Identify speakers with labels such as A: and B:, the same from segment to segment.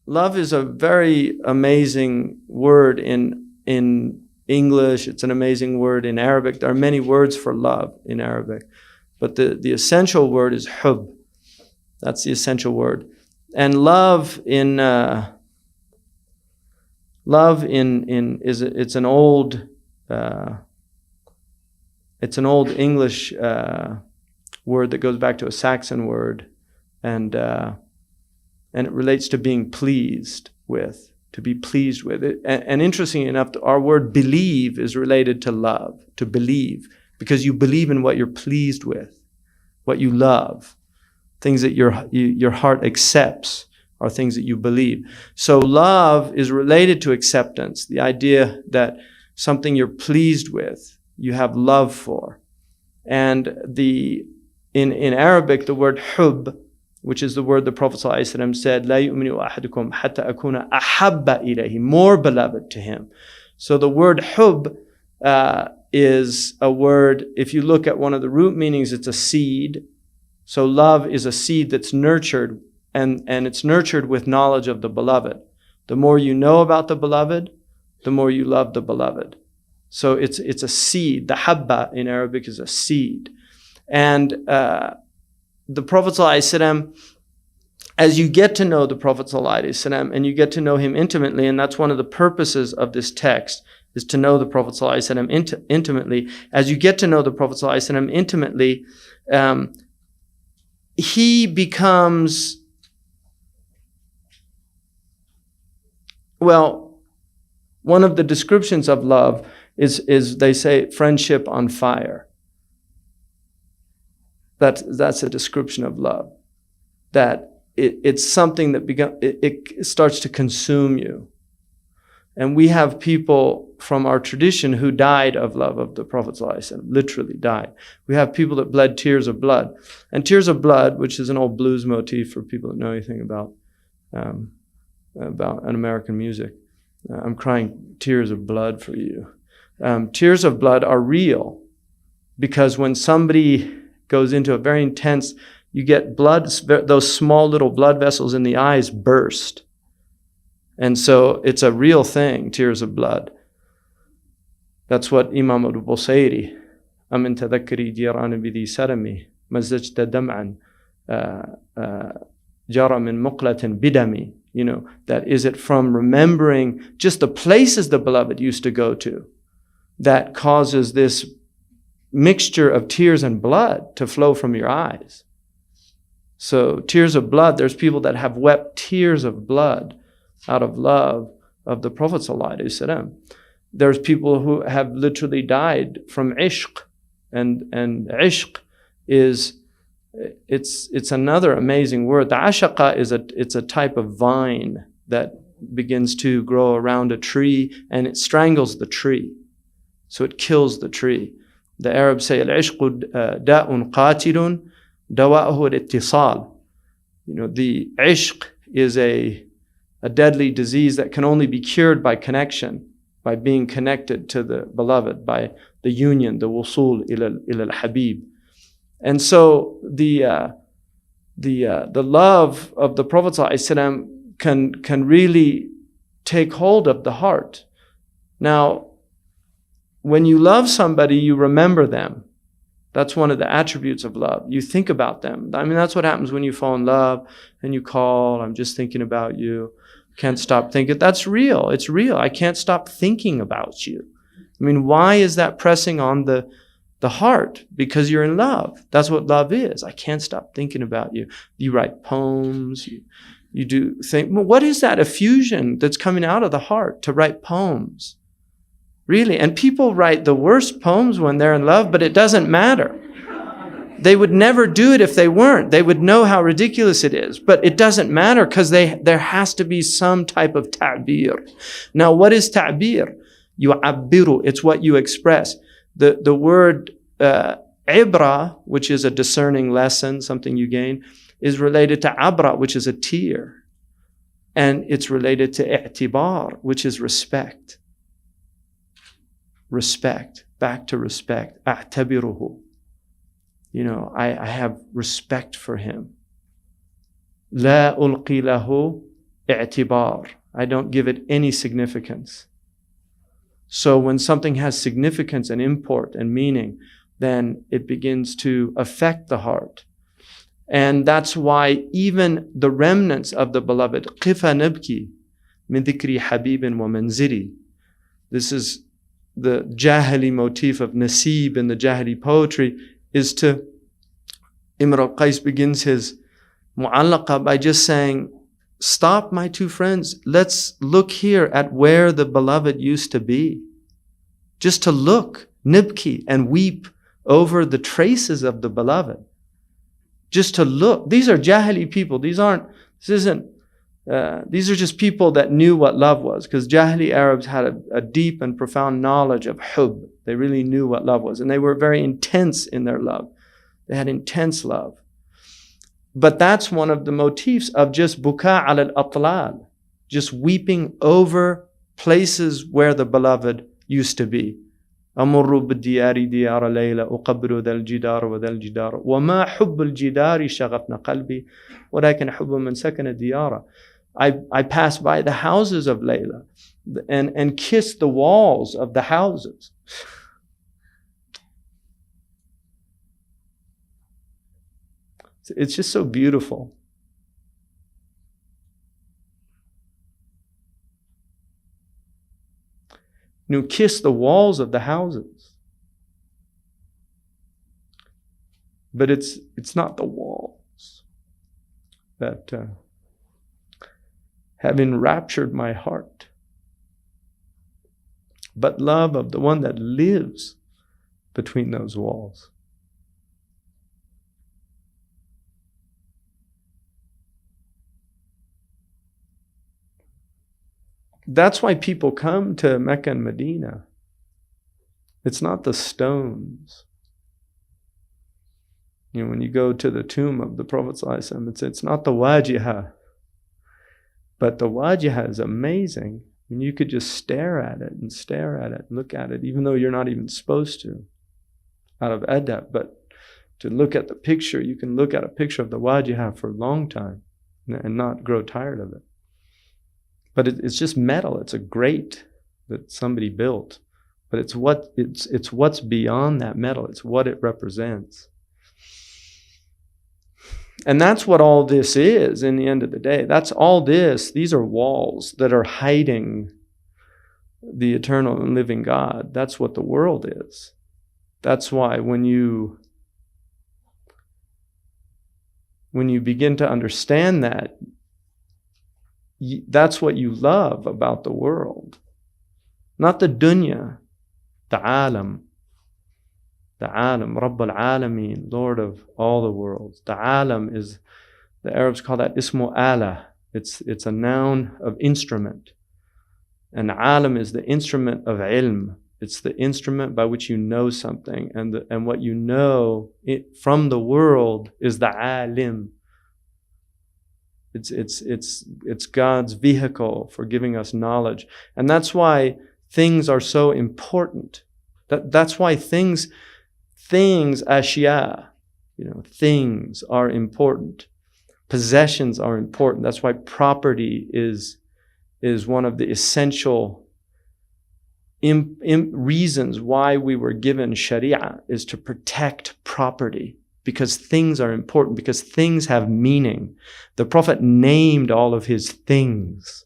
A: love is a very amazing word in English. It's an amazing word in Arabic. There are many words for love in Arabic, but the essential word is hubb. That's the essential word. And love in it's an old English word that goes back to a Saxon word, and it relates to being pleased with, to be pleased with it. And interestingly enough, our word believe is related to love, to believe, because you believe in what you're pleased with, what you love. Things that your heart accepts are things that you believe. So love is related to acceptance, the idea that something you're pleased with, you have love for. And in Arabic, the word hubb, which is the word the Prophet ﷺ said, "La yu'minu ahadukum hatta akuna ahabba ilayhi," more beloved to him. So the word hubb is a word, if you look at one of the root meanings, it's a seed. So love is a seed that's nurtured, and it's nurtured with knowledge of the beloved. The more you know about the beloved, the more you love the beloved. So it's a seed. The habba in Arabic is a seed. And the Prophet ﷺ, as you get to know the Prophet ﷺ and you get to know him intimately, and that's one of the purposes of this text, is to know the Prophet ﷺ intimately. As you get to know the Prophet ﷺ intimately, he becomes, well, one of the descriptions of love is they say friendship on fire. That's a description of love. That it's something that it starts to consume you. And we have people from our tradition who died of love of the Prophet ﷺ, literally died. We have people that bled tears of blood. And tears of blood, which is an old blues motif for people that know anything about an American music. I'm crying tears of blood for you. Tears of blood are real, because when somebody goes into a very intense, you get blood, those small little blood vessels in the eyes burst. And so it's a real thing, tears of blood. That's what Imam al-Busayri, أَمِنْ تَذَكَّرِي جِيرَانِ بِذِي سَرَمِي مَزَّجْتَ دَمْعًا جَرَى مِنْ مُقْلَةٍ بِدَمِي. You know, that is it from remembering just the places the beloved used to go to that causes this mixture of tears and blood to flow from your eyes. So tears of blood, there's people that have wept tears of blood out of love of the Prophet ﷺ. There's people who have literally died from ishq, and ishq is, it's another amazing word. The ashaqa it's a type of vine that begins to grow around a tree, and it strangles the tree. So it kills the tree. The Arabs say, al-ishqu da'un qatilun dawa'uhu al-ittisal. You know, the ishq is a deadly disease that can only be cured by connection, by being connected to the beloved, by the union, the wusul ila al-habib. And so the love of the Prophet ﷺ can really take hold of the heart. Now, when you love somebody, you remember them. That's one of the attributes of love. You think about them. I mean, that's what happens when you fall in love and you call, I'm just thinking about you. Can't stop thinking. That's real. It's real. I can't stop thinking about you. I mean, why is that pressing on the heart? Because you're in love. That's what love is. I can't stop thinking about you. You write poems. You do think, well, what is that effusion that's coming out of the heart to write poems? Really. And people write the worst poems when they're in love, but it doesn't matter. They would never do it if they weren't. They would know how ridiculous it is. But it doesn't matter, because there has to be some type of ta'bir. Now, what is ta'bir? Yu'abbiru. It's what you express. The word ibra, which is a discerning lesson, something you gain, is related to abra, which is a tear. And it's related to i'tibar, which is respect. Respect. Back to respect. A'tabiruhu. You know, I have respect for him. La ulqi lahu i'tibar. I don't give it any significance. So when something has significance and import and meaning, then it begins to affect the heart. And that's why even the remnants of the beloved, قِفَ نَبْكِي مِن ذِكْرِ حَبِيبٍ وَمَنْزِرِ. This is the Jahili motif of Nasib in the Jahili poetry, is to, Imr al-Qais begins his mu'allaqa by just saying, stop, my two friends, let's look here at where the beloved used to be. Just to look, nibki, and weep over the traces of the beloved. Just to look. These are Jahili people. These are just people that knew what love was, because Jahili Arabs had a deep and profound knowledge of hubb. They really knew what love was, and they were very intense in their love. They had intense love. But that's one of the motifs of just buka al atlal, just weeping over places where the beloved used to be. أمر بالديار ديار ليلى أقبل ذا الجدار وذا الجدار وما حب الجدار شغفنا قلبي ولكن حب من سكن الديار. I pass by the houses of Layla and kiss the walls of the houses. It's just so beautiful. Kiss the walls of the houses. But it's not the walls that have enraptured my heart, but love of the one that lives between those walls. That's why people come to Mecca and Medina. It's not the stones. When you go to the tomb of the Prophet ﷺ, it's not the wajiha. But the wajiha is amazing. You could just stare at it and stare at it, look at it, even though you're not even supposed to, out of adab. But to look at the picture, you can look at a picture of the wajiha for a long time and not grow tired of it. But it's just metal. It's a grate that somebody built. But it's what's beyond that metal. It's what it represents. And that's what all this is in the end of the day. That's all this. These are walls that are hiding the eternal and living God. That's what the world is. That's why when you begin to understand that, that's what you love about the world. Not the dunya, the alam. The alam, Rabb al-Alameen, Lord of all the worlds. The alam is, the Arabs call that ismu ala. It's a noun of instrument. And alam is the instrument of ilm. It's the instrument by which you know something. And what you know from the world is the alim. It's God's vehicle for giving us knowledge. And that's why things are so important. That's why things, ashya, things are important. Possessions are important. That's why property is one of the essential reasons why we were given Sharia, is to protect property. Because things are important, because things have meaning. The Prophet named all of his things.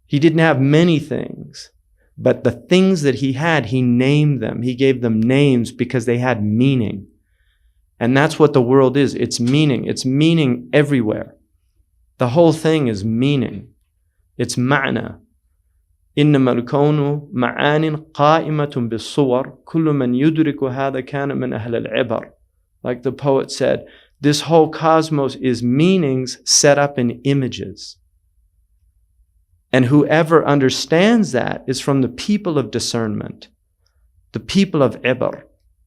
A: He didn't have many things, but the things that he had, he named them. He gave them names because they had meaning. And that's what the world is. It's meaning. It's meaning everywhere. The whole thing is meaning. It's ma'na. إنما الكون معان قائمة بالصور كل من يدرك هذا كان من أهل العبر. Like the poet said, this whole cosmos is meanings set up in images. And whoever understands that is from the people of discernment, the people of ibar,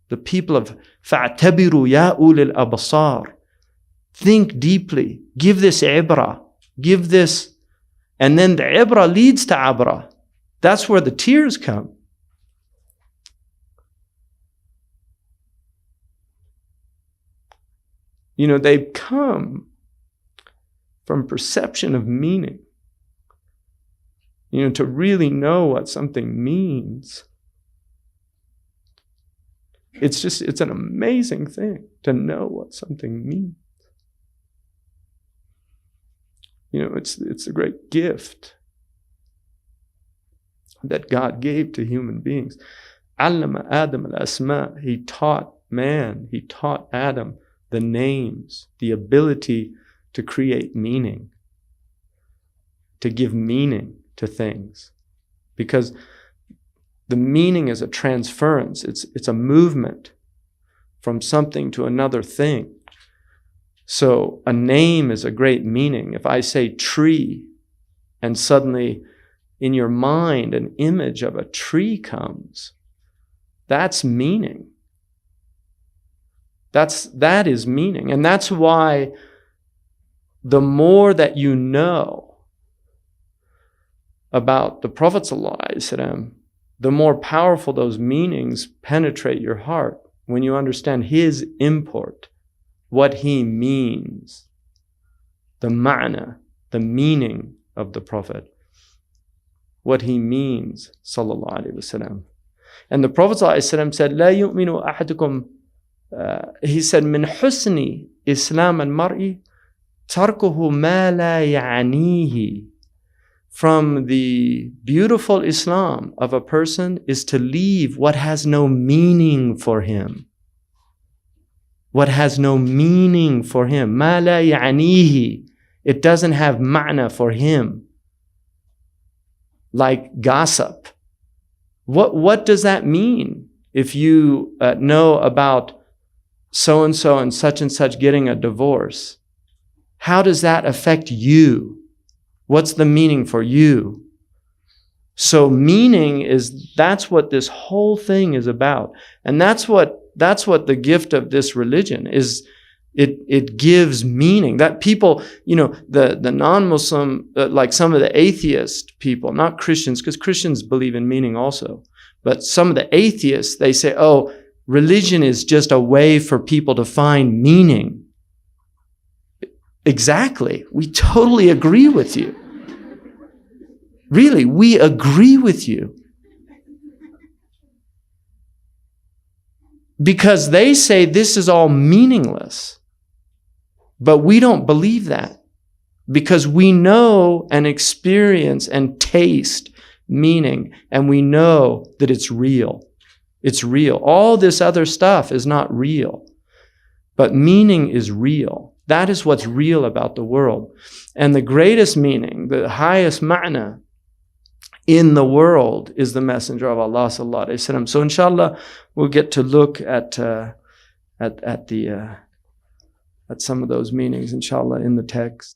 A: the people of فَاعْتَبِرُوا يَا أُولِي الْأَبْصَارِ. Think deeply, give this ibra, give this, and then the ibra leads to abra. That's where the tears come. They come from perception of meaning. You know, to really know what something means. It's an amazing thing to know what something means. You know, it's a great gift that God gave to human beings. Allama Adam al-asma. He taught man, he taught Adam the names, the ability to create meaning, to give meaning to things. Because the meaning is a transference. It's a movement from something to another thing. So a name is a great meaning. If I say tree, and suddenly in your mind an image of a tree comes, that's meaning. That is meaning. And that's why the more that you know about the Prophet ﷺ, the more powerful those meanings penetrate your heart when you understand his import, what he means, the ma'na, the meaning of the Prophet, what he means, sallallahu alaihi wasallam. And the Prophet ﷺ said, "La yu'minu ahadukum." He said, "Min husni Islam al-mar'i tarkuhu ma la ya'nihi." From the beautiful Islam of a person is to leave what has no meaning for him. What has no meaning for him. Ma la ya'nihi. It doesn't have ma'na for him. Like gossip. What does that mean? If you know about so-and-so and such getting a divorce, how does that affect you? What's the meaning for you? So meaning that's what this whole thing is about. And that's what the gift of this religion is. It gives meaning. That people, you know, the non-Muslim, like some of the atheist people, not Christians, because Christians believe in meaning also, but some of the atheists, they say, oh, religion is just a way for people to find meaning. Exactly. We totally agree with you. Really, we agree with you. Because they say this is all meaningless. But we don't believe that. Because we know and experience and taste meaning. And we know that it's real. It's real. All this other stuff is not real. But meaning is real. That is what's real about the world. And the greatest meaning, the highest ma'na in the world is the Messenger of Allah sallallahu alaihi wasallam. So inshallah, we'll get to look at some of those meanings, inshallah, in the text.